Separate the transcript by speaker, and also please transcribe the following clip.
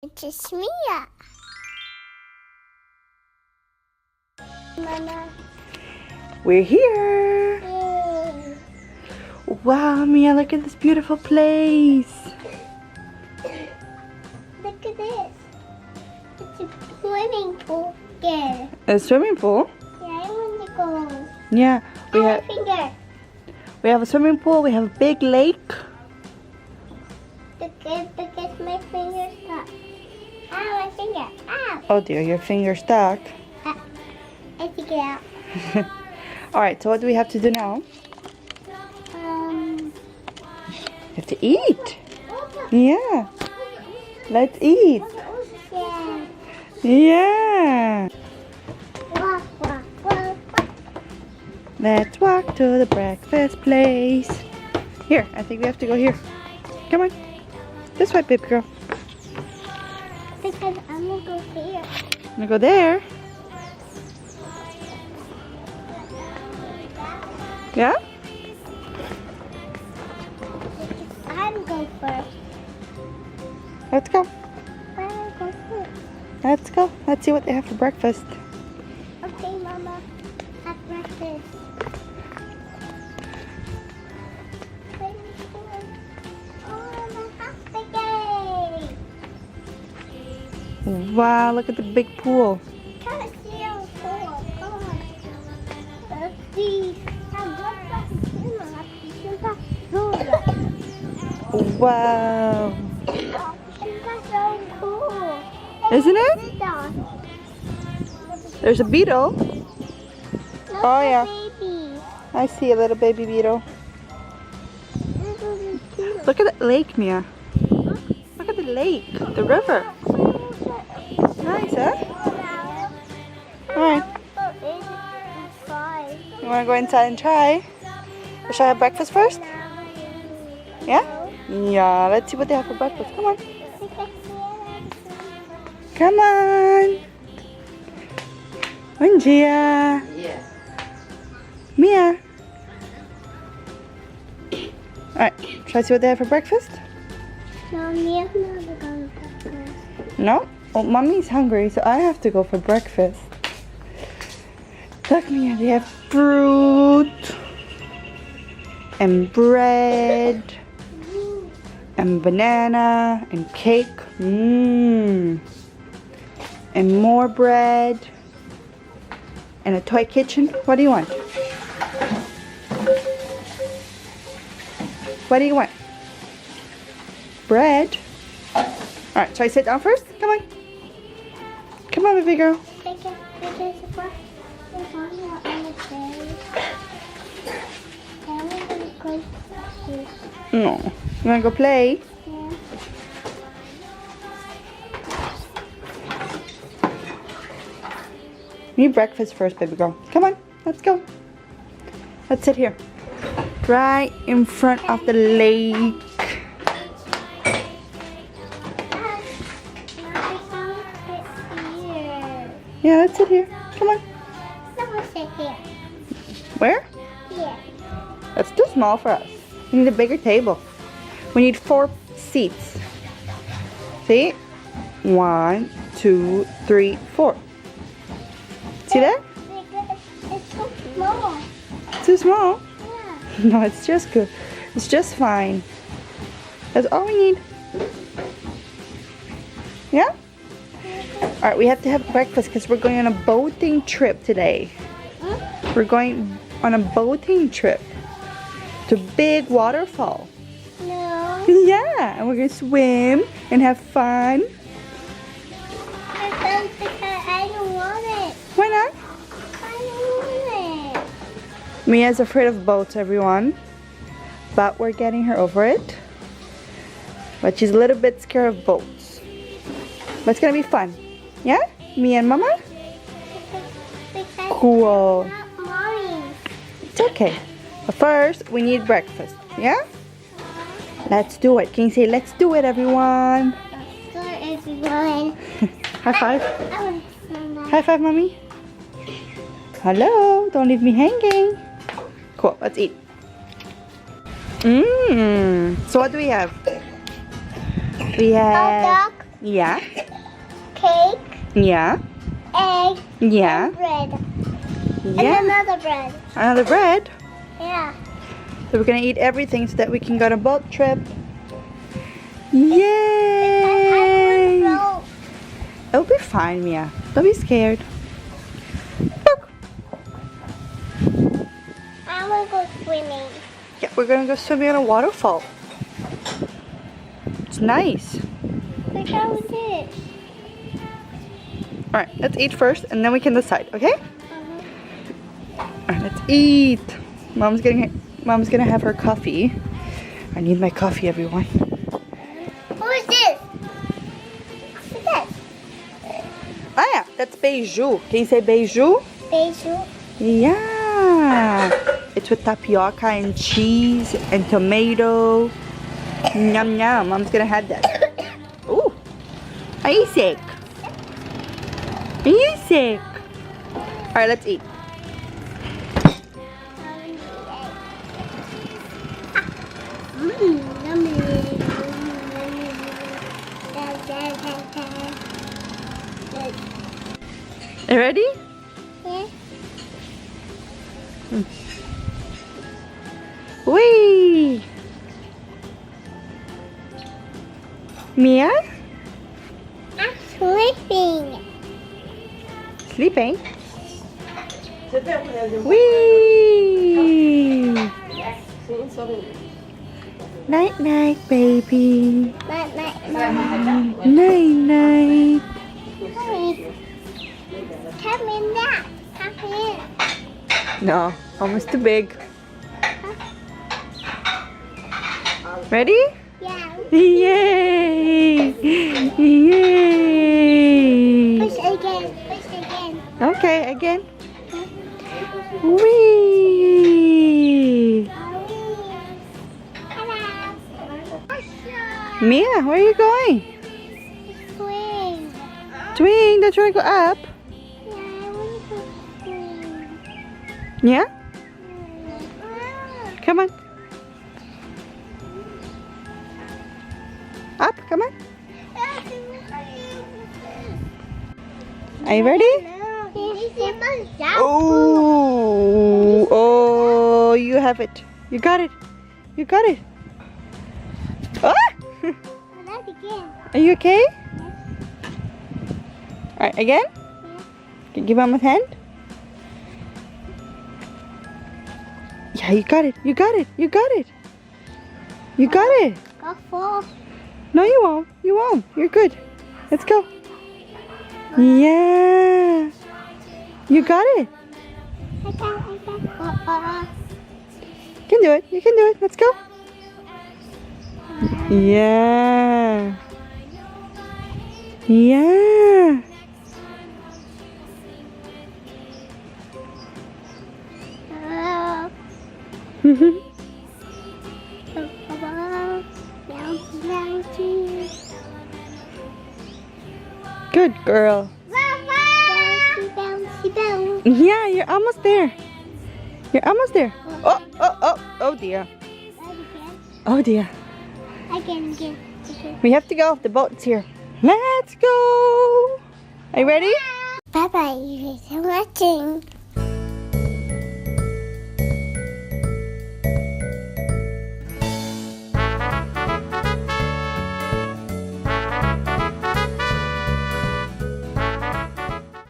Speaker 1: It's Mia. Mama.
Speaker 2: We're here.
Speaker 1: Yay.
Speaker 2: Wow, Mia, look at this beautiful place.
Speaker 1: Look at this. It's a swimming pool. Yeah.
Speaker 2: A swimming pool?
Speaker 1: Yeah, I want to go.
Speaker 2: Yeah, we have a swimming pool. We have a big lake.
Speaker 1: Because my finger's stuck. Ow, my finger. Ow.
Speaker 2: Oh dear, your finger's stuck.
Speaker 1: I take it out.
Speaker 2: All right, so what do we have to do now?
Speaker 1: Um.
Speaker 2: We have to eat. Yeah. Let's eat.
Speaker 1: Yeah.
Speaker 2: Yeah.
Speaker 1: Walk, walk, walk, walk.
Speaker 2: Let's walk to the breakfast place. Here, I think we have to go here. Come on. This way, baby girl.
Speaker 1: Because I'm gonna go here.
Speaker 2: I'm gonna go there. Yeah?
Speaker 1: I'm go first.
Speaker 2: Let's go.
Speaker 1: I'll go first.
Speaker 2: Let's go. Let's see what they have for breakfast.
Speaker 1: Okay, Mama. Have breakfast.
Speaker 2: Wow, look at the big pool.
Speaker 1: Come and see our pool. Come on. Let's see.
Speaker 2: Wow.
Speaker 1: That's so cool.
Speaker 2: Isn't it? There's a beetle. Oh, yeah.
Speaker 1: Baby.
Speaker 2: I see a little baby beetle. Look at the lake, Mia. Look at the lake, the river. Nice, huh? Alright. You want to go inside and try? Or should I have breakfast first? Yeah? Yeah, let's see what they have for breakfast. Come on. Come on. Bom dia.
Speaker 3: Yeah.
Speaker 2: Mia. Alright, should I see what they have for breakfast?
Speaker 1: No, Mia's not going to breakfast.
Speaker 2: No? Well, Mommy's hungry, so I have to go for breakfast. Look, Mia, they have fruit and bread and banana and cake. Mmm. And more bread and a toy kitchen. What do you want? What do you want? Bread. Alright, shall I sit down first? Come on. Come on, baby girl. No. You wanna go play?
Speaker 1: Yeah.
Speaker 2: You need breakfast first, baby girl. Come on, let's go. Let's sit here. Right in front of the lake. Yeah, let's sit here. Come on.
Speaker 1: Someone sit here.
Speaker 2: Where?
Speaker 1: Here.
Speaker 2: That's too small for us. We need a bigger table. We need 4 seats. See? 1, 2, 3, 4. See that?
Speaker 1: It's so small.
Speaker 2: Too small?
Speaker 1: Yeah.
Speaker 2: No, it's just good. It's just fine. That's all we need. Yeah? Alright, we have to have breakfast because we're going on a boating trip today.
Speaker 1: Huh?
Speaker 2: We're going on a boating trip to big waterfall.
Speaker 1: No.
Speaker 2: Yeah, and we're going to swim and have fun.
Speaker 1: I don't want it.
Speaker 2: Why not?
Speaker 1: I don't want it.
Speaker 2: Mia's afraid of boats, everyone. But we're getting her over it. But she's a little bit scared of boats. But it's going to be fun. Yeah? Me and Mama?
Speaker 1: Because
Speaker 2: Cool.
Speaker 1: it's not mine.
Speaker 2: It's okay. But first, we need breakfast. Yeah? Let's do it. Can you say, let's do it, everyone?
Speaker 1: So everyone.
Speaker 2: High five.
Speaker 1: Mama.
Speaker 2: High five, Mommy. Hello. Don't leave me hanging. Cool. Let's eat. So what do we have? We have...
Speaker 1: Hot dog,
Speaker 2: Yeah.
Speaker 1: cake,
Speaker 2: Yeah.
Speaker 1: egg,
Speaker 2: Yeah.
Speaker 1: and bread. And
Speaker 2: Yeah.
Speaker 1: another bread.
Speaker 2: Another bread.
Speaker 1: Yeah.
Speaker 2: So we're gonna eat everything so that we can go on a boat trip. Yay!
Speaker 1: I
Speaker 2: It'll be fine, Mia. Don't be scared. Look.
Speaker 1: want to go swimming.
Speaker 2: Yeah, we're gonna go swimming on a waterfall. It's nice.
Speaker 1: Look how it is.
Speaker 2: Alright, let's eat first and then we can decide, okay? Alright, let's eat. Mom's gonna have her coffee. I need my coffee, everyone.
Speaker 1: Who is this? What's this?
Speaker 2: Ah yeah, that's beiju. Can you say beiju?
Speaker 1: Basil.
Speaker 2: Yeah. It's with tapioca and cheese and tomato. Yum yum. Mom's gonna have that. Ooh. Are you sick? Are you sick? Alright, let's eat. You ready?
Speaker 1: Yeah.
Speaker 2: Whee! Mia?
Speaker 1: I'm sleeping.
Speaker 2: Sleeping? Whee! Night night, baby.
Speaker 1: Night.
Speaker 2: Night night.
Speaker 1: Come in there. Come in.
Speaker 2: No, almost too big. Ready?
Speaker 1: Yeah.
Speaker 2: Yay! Yay!
Speaker 1: Push again. Push again.
Speaker 2: Okay, again. Whee!
Speaker 1: Hello.
Speaker 2: Mia, where are you going?
Speaker 1: Swing.
Speaker 2: Swing, don't you want to go up?
Speaker 1: Yeah, I want to go swing.
Speaker 2: Yeah? Come on. Up, come on. Are you ready? Oh, oh, you have it. You got it. You got it. Ah! Are you okay? Alright, again? Can you give Mom a hand? Yeah, you got it. You got it. You got it. You got it.
Speaker 1: Go fall.
Speaker 2: No, you won't. You won't. You're good. Let's go. Yeah. You got it.
Speaker 1: I got.
Speaker 2: You can do it. You can do it. Let's go. Yeah. Yeah. Good girl. Yeah, you're almost there. You're almost there. Oh dear. Oh dear.
Speaker 1: Again.
Speaker 2: We have to go. The boat's here. Let's go. Are you ready?
Speaker 1: Bye bye. Thanks for watching.